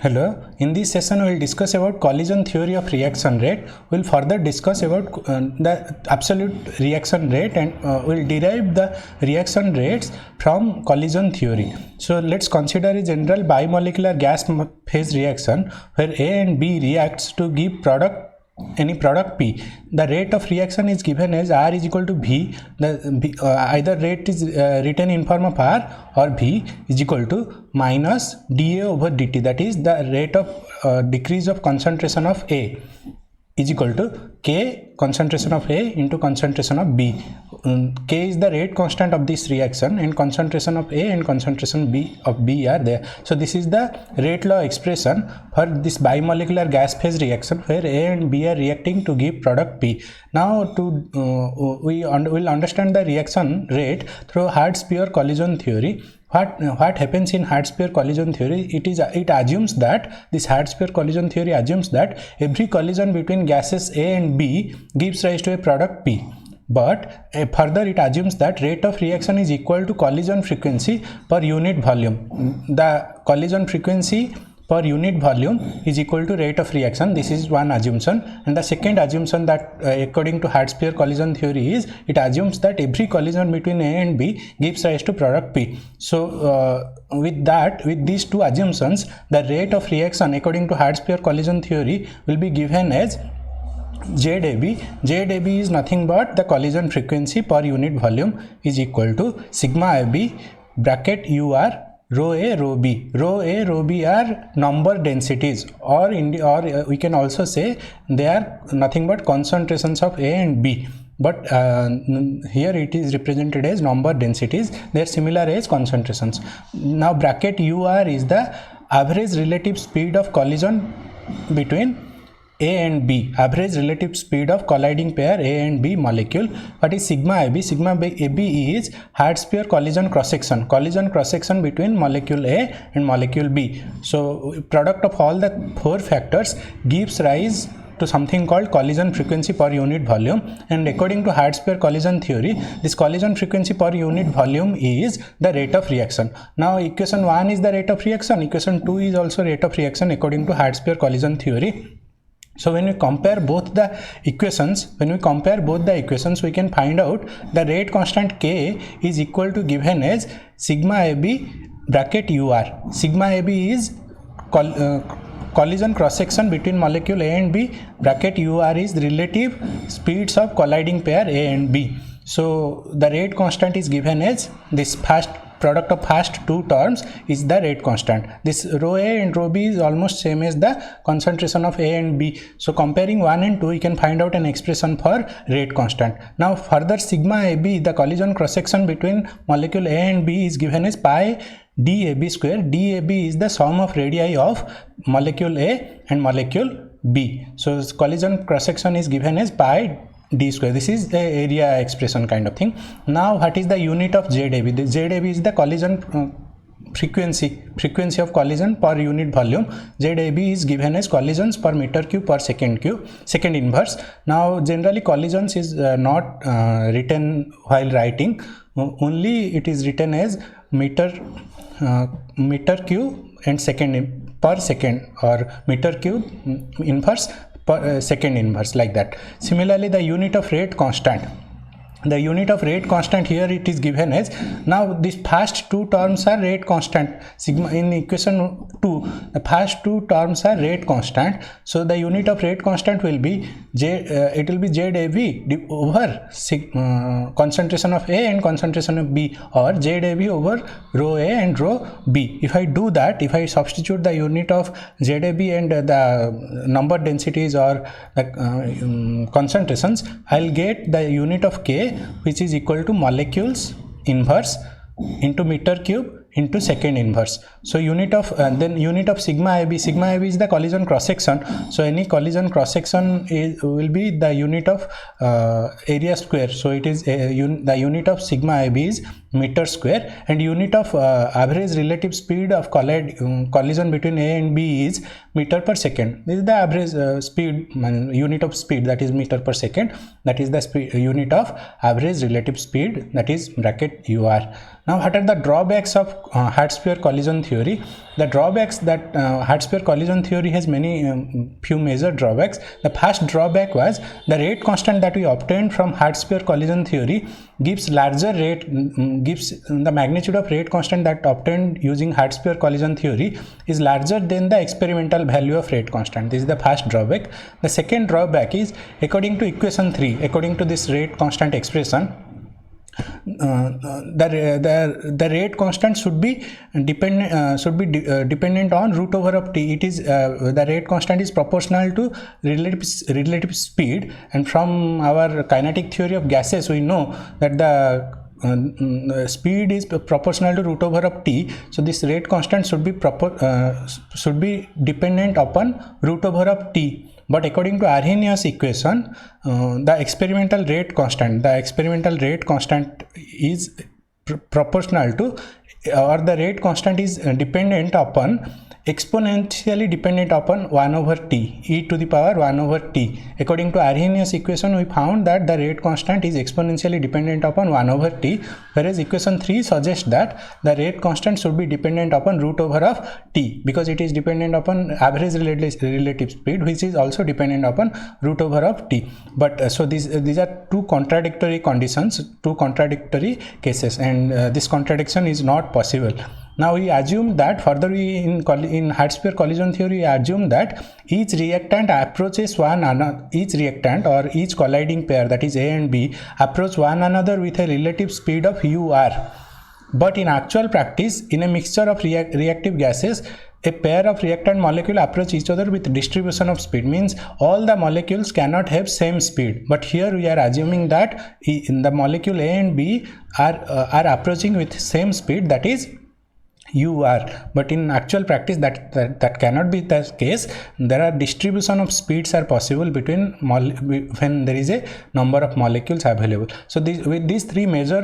Hello, in this session we will discuss about collision theory of reaction rate. We will further discuss about the absolute reaction rate and we will derive the reaction rates from collision theory. So let's consider a general bimolecular gas phase reaction where A and B reacts to give any product P. The rate of reaction is given as R is equal to V. Either rate is written in form of R or V is equal to minus dA over dt, that is the rate of decrease of concentration of A is equal to K concentration of A into concentration of B. K is the rate constant of this reaction and concentration of A and concentration of B are there. So this is the rate law expression for this bimolecular gas phase reaction where A and B are reacting to give product P. Now we will understand the reaction rate through Hard-Sphere collision theory. What happens in Hard-Sphere collision theory? It assumes that this Hard-Sphere collision theory assumes that every collision between gases A and B gives rise to a product P. But further it assumes that rate of reaction is equal to collision frequency per unit volume. The collision frequency per unit volume is equal to rate of reaction. This is one assumption, and the second assumption that according to Hard-Sphere collision theory is it assumes that every collision between A and B gives rise to product P. So with these two assumptions, the rate of reaction according to Hard-Sphere collision theory will be given as ZAB. ZAB is nothing but the collision frequency per unit volume is equal to sigma AB bracket UR rho A rho B. Rho A rho B are number densities, or we can also say they are nothing but concentrations of A and B, but here it is represented as number densities. They are similar as concentrations. Now bracket UR is the average relative speed of collision between A and B, average relative speed of colliding pair A and B molecule. What is sigma AB? Sigma AB is Hard-Sphere collision cross-section between molecule A and molecule B. So product of all the four factors gives rise to something called collision frequency per unit volume, and according to Hard-Sphere collision theory, this collision frequency per unit volume is the rate of reaction. Now equation 1 is the rate of reaction, equation 2 is also rate of reaction according to Hard-Sphere collision theory. So when we compare both the equations, we can find out the rate constant K is equal to given as sigma AB bracket UR. Sigma AB is collision cross-section between molecule A and B, bracket UR is relative speeds of colliding pair A and B. So the rate constant is given as this product of first two terms is the rate constant. This rho A and rho B is almost same as the concentration of A and B. So comparing 1 and 2, you can find out an expression for rate constant. Now further sigma AB, the collision cross-section between molecule A and B is given as pi dAB square. dAB is the sum of radii of molecule A and molecule B. So collision cross-section is given as pi d square. This is the area expression kind of thing. Now what is the unit of ZAB? The ZAB is the collision frequency of collision per unit volume. ZAB is given as collisions per meter cube per second inverse. Now generally collisions is not written while writing, only it is written as meter cube and second per second, or meter cube inverse per second inverse, like that. Similarly, the unit of rate constant. The unit of rate constant here it is given as, now these first two terms are rate constant. Sigma in equation 2, the first two terms are rate constant. So the unit of rate constant will be it will be ZAB over concentration of A and concentration of B, or ZAB over rho A and rho B. If I do that, if I substitute the unit of ZAB and the number densities or the concentrations, I'll get the unit of K, which is equal to molecules inverse into meter cube into second inverse. So unit of sigma AB. Sigma AB is the collision cross section. So any collision cross section will be the unit of area square. So it is the unit of sigma AB is meter square, and unit of average relative speed of collision between A and B is meter per second. This is the average speed, unit of speed, that is meter per second. That is the unit of average relative speed, that is bracket UR. Now what are the drawbacks of Hertzsprung collision theory? The drawbacks that Hertzsprung collision theory has many few major drawbacks. The first drawback was the rate constant that we obtained from Hertzsprung collision theory gives larger rate, gives the magnitude of rate constant that obtained using Hertzsprung collision theory is larger than the experimental value of rate constant. This is the first drawback. The second drawback is, according to equation 3, according to this rate constant expression, the rate constant should be dependent on root over of t. It is the rate constant is proportional to relative speed, and from our kinetic theory of gases we know that the speed is proportional to root over of t. So this rate constant should be dependent upon root over of t. But according to Arrhenius equation, the experimental rate constant is proportional to, or the rate constant is dependent upon, exponentially dependent upon 1 over t, e to the power 1 over t. According to Arrhenius equation, we found that the rate constant is exponentially dependent upon 1 over t, whereas equation 3 suggests that the rate constant should be dependent upon root over of t, because it is dependent upon average relative speed, which is also dependent upon root over of t. But so these are two contradictory conditions, two contradictory cases, and this contradiction is not possible. Now we assume that further in Hertzsprung collision theory, we assume that each reactant approaches each reactant or each colliding pair, that is A and B, approach one another with a relative speed of UR. But in actual practice, in a mixture of reactive gases, a pair of reactant molecules approach each other with distribution of speed, means all the molecules cannot have same speed. But here we are assuming that in the molecule A and B are approaching with same speed, that is UR. But in actual practice that cannot be the case. There are distribution of speeds are possible between when there is a number of molecules available. So with these three major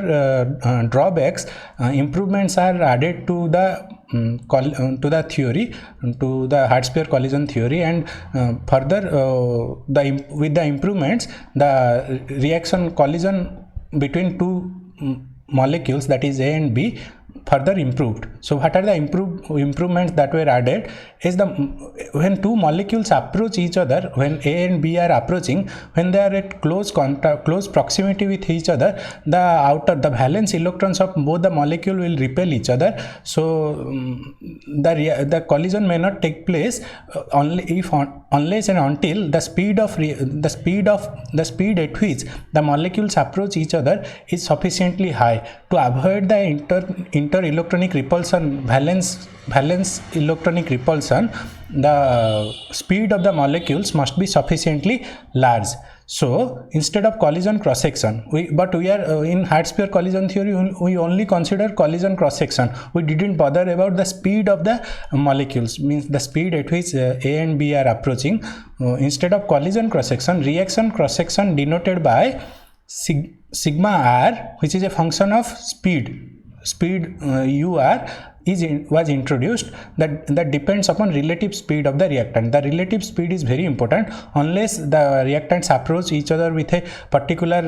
drawbacks, improvements are added to the theory, to the Hertzsprung collision theory, and further with the improvements, the reaction collision between two molecules, that is A and B, further improved. So what are the improvements that were added is when two molecules approach each other, when A and B are approaching, when they are at close proximity with each other, the valence electrons of both the molecule will repel each other. So the collision may not take place unless and until the speed at which the molecules approach each other is sufficiently high to avoid the inter-electronic repulsion, valence electronic repulsion. The speed of the molecules must be sufficiently large. So instead of collision cross section, we are in Hertzsprung collision theory, we only consider collision cross section. We didn't bother about the speed of the molecules, means the speed at which A and B are approaching. Instead of collision cross section, reaction cross section denoted by sigma r, which is a function of speed UR was introduced, that depends upon relative speed of the reactant. The relative speed is very important. Unless the reactants approach each other with a particular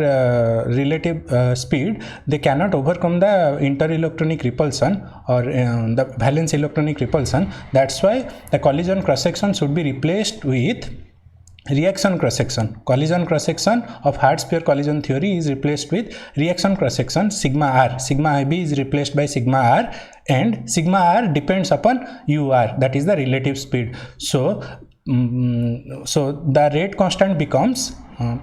relative speed, they cannot overcome the inter-electronic repulsion or the valence electronic repulsion. That's why the collision cross section should be replaced with reaction cross section. Collision cross section of Hertzsprung collision theory is replaced with reaction cross section sigma r. Sigma IB is replaced by sigma r, and sigma r depends upon UR, that is the relative speed. So the rate constant becomes,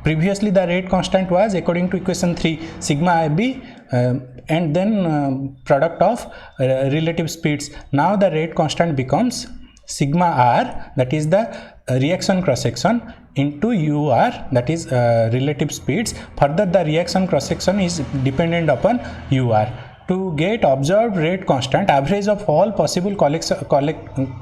previously the rate constant was, according to equation 3, sigma IB and then product of relative speeds. Now the rate constant becomes sigma r, that is the reaction cross section, into UR, that is relative speeds. Further, the reaction cross section is dependent upon UR. to get observed rate constant, average of all possible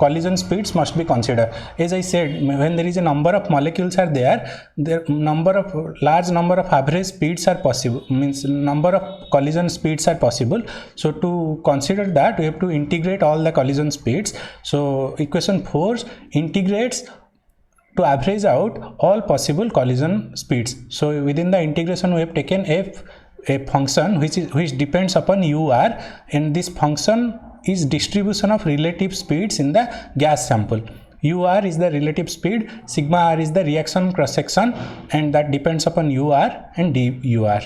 collision speeds must be considered. As I said, when there is a number of molecules are there, large number of average speeds are possible, means number of collision speeds are possible. So to consider that, we have to integrate all the collision speeds. So equation 4 integrates to average out all possible collision speeds. So within the integration, we have taken a function which depends upon UR, and this function is distribution of relative speeds in the gas sample. UR is the relative speed, sigma R is the reaction cross section, and that depends upon UR and DUR.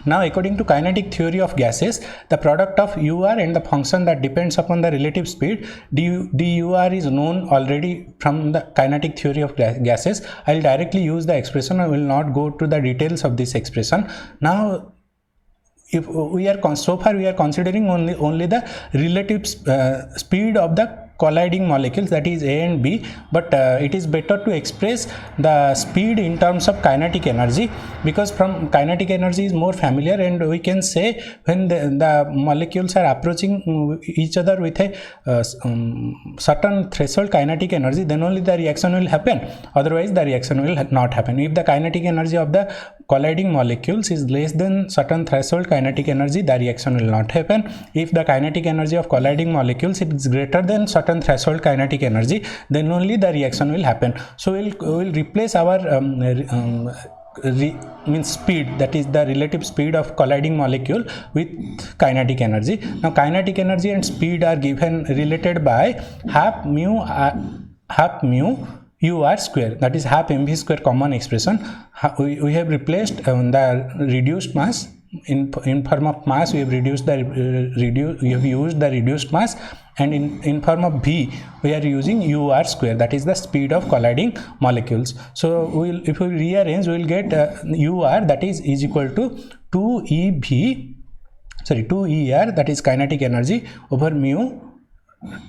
Now, according to kinetic theory of gases, the product of UR and the function that depends upon the relative speed DUR is known already from the kinetic theory of gases. I will directly use the expression. I will not go to the details of this expression. Now, if we are so far we are considering only the relative speed of the colliding molecules, that is A and B, but it is better to express the speed in terms of kinetic energy, because from kinetic energy is more familiar, and we can say when the molecules are approaching each other with a certain threshold kinetic energy, then only the reaction will happen, otherwise the reaction will not happen. If the kinetic energy of the colliding molecules is less than certain threshold kinetic energy, the reaction will not happen. If the kinetic energy of colliding molecules is greater than certain threshold kinetic energy, then only the reaction will happen. So we'll replace our speed, that is the relative speed of colliding molecule, with kinetic energy. Now kinetic energy and speed are given related by half mu UR square, that is half mv square common expression. We have replaced the reduced mass in form of mass. We have used the reduced mass, and in form of V we are using UR square, that is the speed of colliding molecules. So if we rearrange, we will get UR, that is equal to 2ER, that is kinetic energy, over mu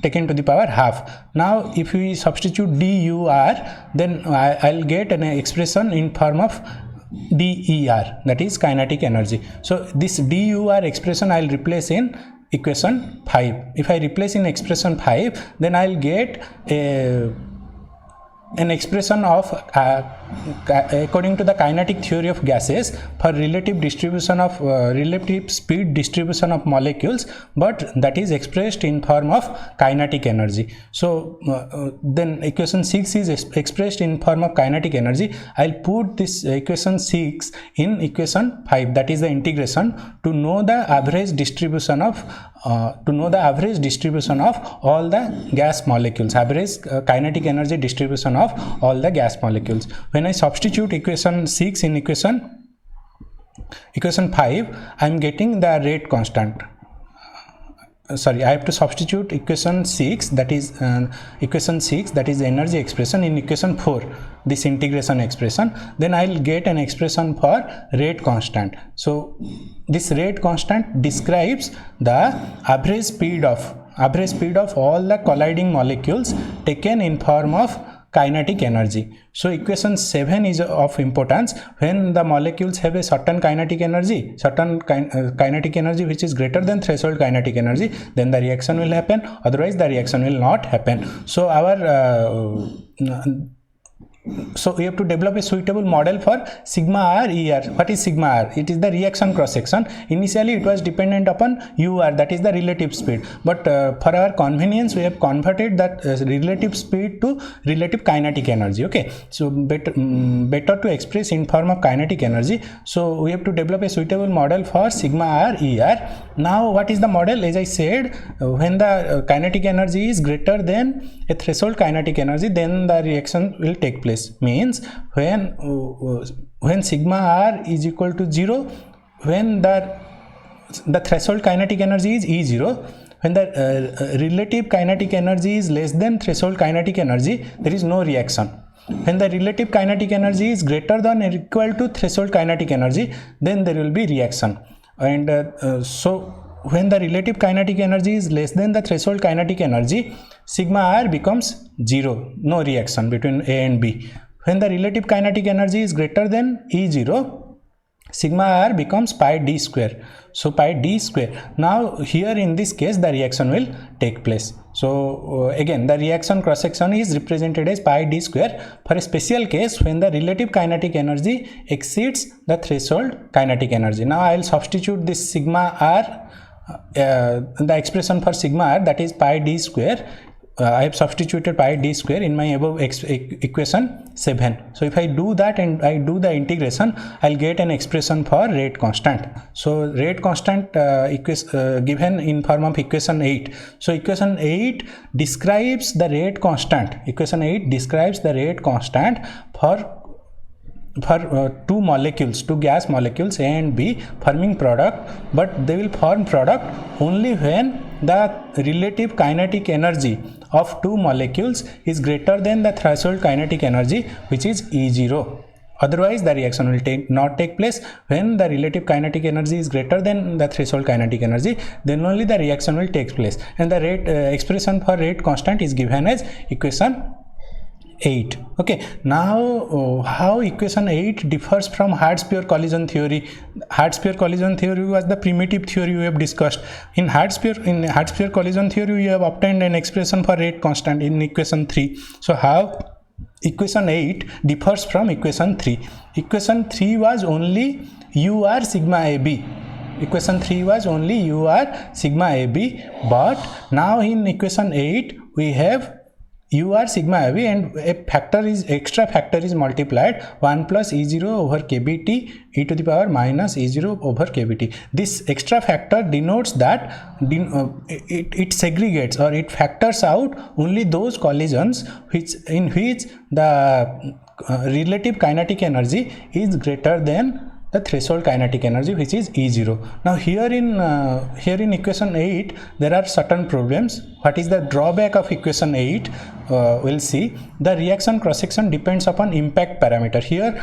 taken to the power half. Now if we substitute DUR, then I'll get an expression in form of DER, that is kinetic energy. So this DUR expression I'll replace in equation 5. If I replace in expression 5, then I'll get an expression of according to the kinetic theory of gases for relative distribution of relative speed distribution of molecules, but that is expressed in form of kinetic energy. So then equation 6 is expressed in form of kinetic energy. I'll put this equation 6 in equation 5, that is the integration, to know the average distribution of all the gas molecules, average kinetic energy distribution of all the gas molecules. When I substitute equation 6 in equation 5, I am getting the rate constant. I have to substitute equation 6, that is the energy expression, in equation 4, this integration expression. Then I will get an expression for rate constant. So this rate constant describes the average speed of all the colliding molecules taken in form of kinetic energy. So equation 7 is of importance. When the molecules have a certain kinetic energy, kinetic energy which is greater than threshold kinetic energy, then the reaction will happen, otherwise the reaction will not happen. So so we have to develop a suitable model for sigma R ER. What is sigma R? It is the reaction cross section. Initially it was dependent upon UR, that is the relative speed, but for our convenience we have converted that relative speed to relative kinetic energy. Okay, so better to express in form of kinetic energy. So we have to develop a suitable model for sigma R ER. Now what is the model? As I said, when the kinetic energy is greater than a threshold kinetic energy, then the reaction will take place. Means when sigma R is equal to 0, when the threshold kinetic energy is E0, when the relative kinetic energy is less than threshold kinetic energy, there is no reaction. When the relative kinetic energy is greater than or equal to threshold kinetic energy, then there will be reaction. And so when the relative kinetic energy is less than the threshold kinetic energy, sigma R becomes 0, no reaction between A and B. When the relative kinetic energy is greater than E0, sigma r becomes pi d square. So pi d square. Now here in this case the reaction will take place. So again the reaction cross section is represented as pi d square for a special case when the relative kinetic energy exceeds the threshold kinetic energy. Now I will substitute this sigma r, the expression for sigma r, that is pi d square. I have substituted pi d square in my above equation 7. So if I do that and I do the integration, I'll get an expression for rate constant. So rate constant given in form of equation 8. So equation 8 describes the rate constant. Equation 8 describes the rate constant for two molecules, two gas molecules A and B forming product, but they will form product only when the relative kinetic energy of two molecules is greater than the threshold kinetic energy, which is E0. Otherwise the reaction will not take place. When the relative kinetic energy is greater than the threshold kinetic energy, then only the reaction will take place. And the rate expression for rate constant is given as equation 8. Okay, now how equation 8 differs from Hertzsprung collision theory. Hertzsprung collision theory was the primitive theory we have discussed. In Hertzsprung collision theory we have obtained an expression for rate constant in equation 3. So how equation 8 differs from equation 3? Equation 3 was only UR sigma AB. Equation 3 was UR sigma AB, but now in equation 8 we have UR sigma AB and extra factor is multiplied 1 plus E0 over kBt e to the power minus E0 over kBt. This extra factor denotes that it segregates or it factors out only those collisions in which the relative kinetic energy is greater than the threshold kinetic energy, which is E0. Now here in equation 8 there are certain problems. What is the drawback of equation 8? We'll see. The reaction cross section depends upon impact parameter. Here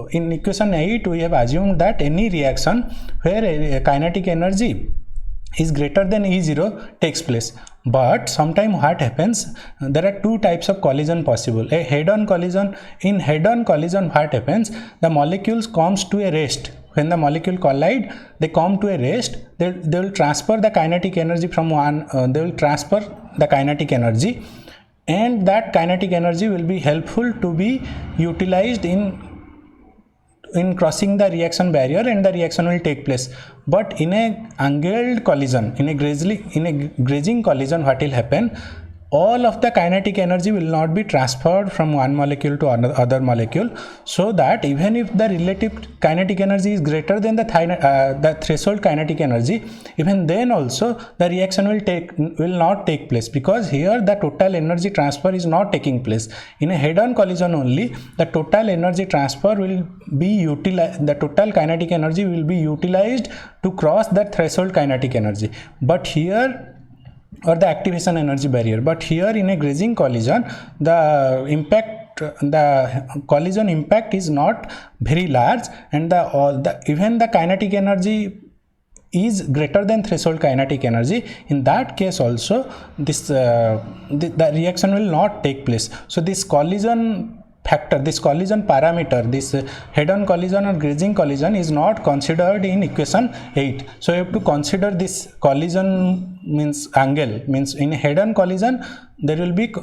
in equation 8 we have assumed that any reaction where a kinetic energy is greater than E0 takes place. But sometimes what happens, there are two types of collision possible. A head-on collision. In head-on collision what happens, the molecules comes to a rest. When the molecule collide, they come to a rest. They will transfer the kinetic energy from one, they will transfer the kinetic energy, and that kinetic energy will be helpful to be utilized in crossing the reaction barrier, and the reaction will take place. But in a angled collision, in a grazing collision, what will happen, all of the kinetic energy will not be transferred from one molecule to another molecule, so that even if the relative kinetic energy is greater than the threshold kinetic energy, even then also the reaction will not take place, because here the total energy transfer is not taking place. In a head-on collision only, the total energy transfer will be utilized, the total kinetic energy will be utilized to cross that threshold kinetic energy. But here, or the activation energy barrier. But here in a grazing collision, the collision impact is not very large, and even the kinetic energy is greater than threshold kinetic energy. In that case also, the reaction will not take place. So this collision factor, this collision parameter, this head-on collision or grazing collision is not considered in equation 8. So you have to consider this collision means angle, means in a head-on collision there will be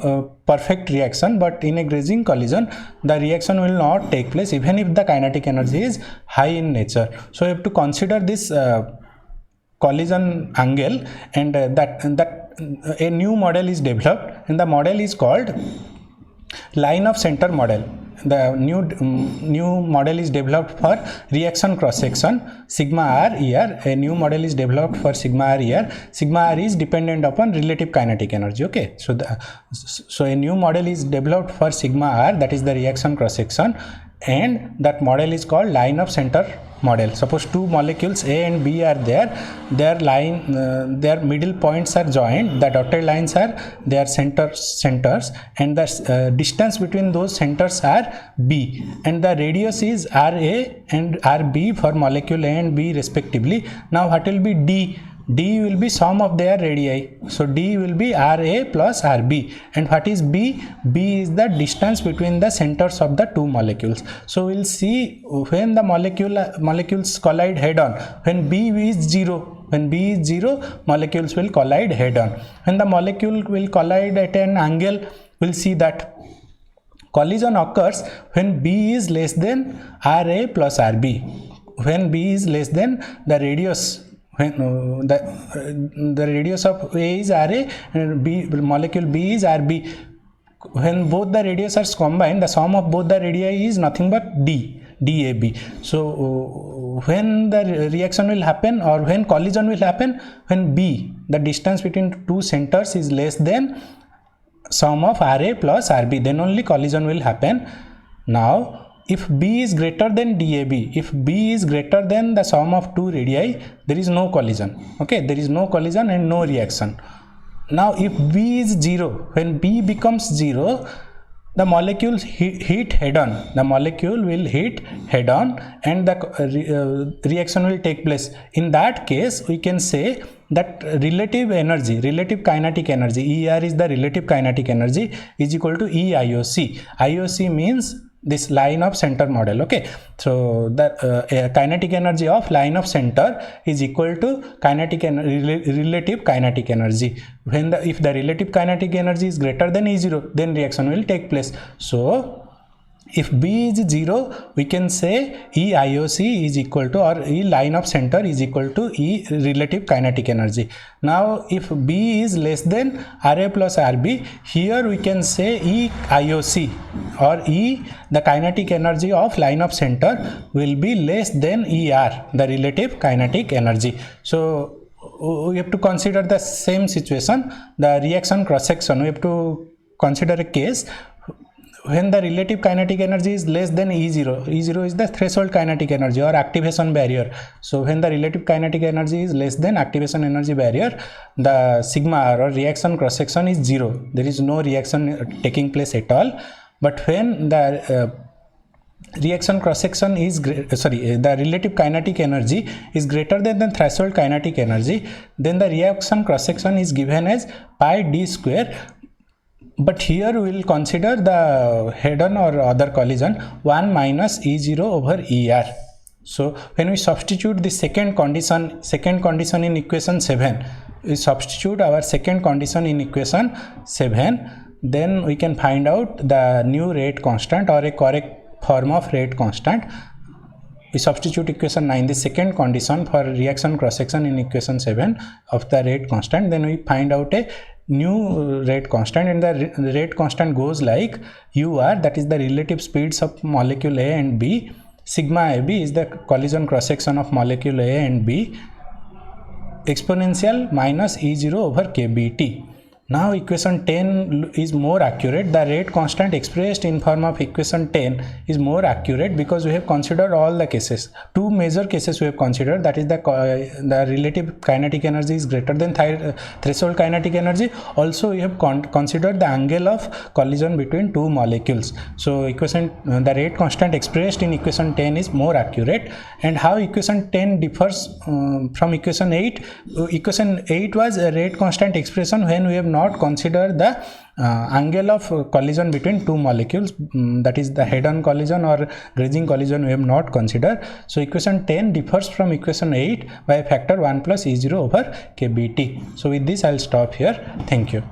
perfect reaction, but in a grazing collision the reaction will not take place even if the kinetic energy is high in nature. So you have to consider this collision angle, and that a new model is developed, and the model is called line of center model. The new model is developed for reaction cross section sigma r ER. A new model is developed for sigma r ER. Sigma r is dependent upon relative kinetic energy. Okay, so a new model is developed for sigma r, that is the reaction cross section, and that model is called line of center model. Suppose two molecules A and B are there, their middle points are joined, the dotted lines are their centers, and the distance between those centers are B, and the radius is RA and RB for molecule A and B respectively. Now what will be D? D will be sum of their radii. So D will be RA plus RB. And what is B? B is the distance between the centers of the two molecules. So we'll see when the molecules collide head on. When B is 0, when B is 0, molecules will collide head on. When the molecule will collide at an angle, we'll see that collision occurs when B is less than RA plus RB. When B is less than the radius, when the radius of A is RA and molecule B is RB. When both the radius are combined, the sum of both the radii is nothing but DAB. So when the reaction will happen, or when collision will happen, when B, the distance between two centers, is less than sum of RA plus RB, then only collision will happen. Now if B is greater than DAB, if B is greater than the sum of two radii, there is no collision. Okay, there is no collision and no reaction. Now if B is 0, when B becomes 0, the molecules hit head on. The molecule will hit head on and the reaction will take place. In that case, we can say that relative energy, relative kinetic energy, ER is the relative kinetic energy, is equal to EIOC. IOC means this line of center model. Okay, so the kinetic energy of line of center is equal to relative kinetic energy. When if the relative kinetic energy is greater than E0, then reaction will take place. So if B is 0, we can say EIOC is equal to, or E line of center is equal to E relative kinetic energy. Now if B is less than RA plus RB, here we can say EIOC, or E, the kinetic energy of line of center, will be less than ER, the relative kinetic energy. So we have to consider the same situation, the reaction cross section. We have to consider a case when the relative kinetic energy is less than E0. E0 is the threshold kinetic energy or activation barrier. So when the relative kinetic energy is less than activation energy barrier, the sigma or reaction cross section is 0. There is no reaction taking place at all. But when the reaction cross section is the relative kinetic energy is greater than the threshold kinetic energy, then the reaction cross section is given as pi d square. But here we will consider the head-on or other collision 1 minus E0 over ER. So when we substitute the second condition in equation 7, we substitute our second condition in equation 7, then we can find out the new rate constant, or a correct form of rate constant. We substitute equation 9, the second condition for reaction cross section in equation 7 of the rate constant, then we find out a new rate constant, and the rate constant goes like UR, that is the relative speeds of molecule A and B. Sigma AB is the collision cross section of molecule A and B, exponential minus E0 over KBT. Now equation 10 is more accurate. The rate constant expressed in form of equation 10 is more accurate because we have considered all the cases. Two major cases we have considered, that is the relative kinetic energy is greater than threshold kinetic energy. Also we have considered the angle of collision between two molecules. So the rate constant expressed in equation 10 is more accurate. And how equation 10 differs from equation 8? Equation 8 was a rate constant expression when we have not consider the angle of collision between two molecules, that is the head-on collision or grazing collision we have not considered. So equation 10 differs from equation 8 by a factor 1 plus E0 over KBT. So with this I will stop here. Thank you.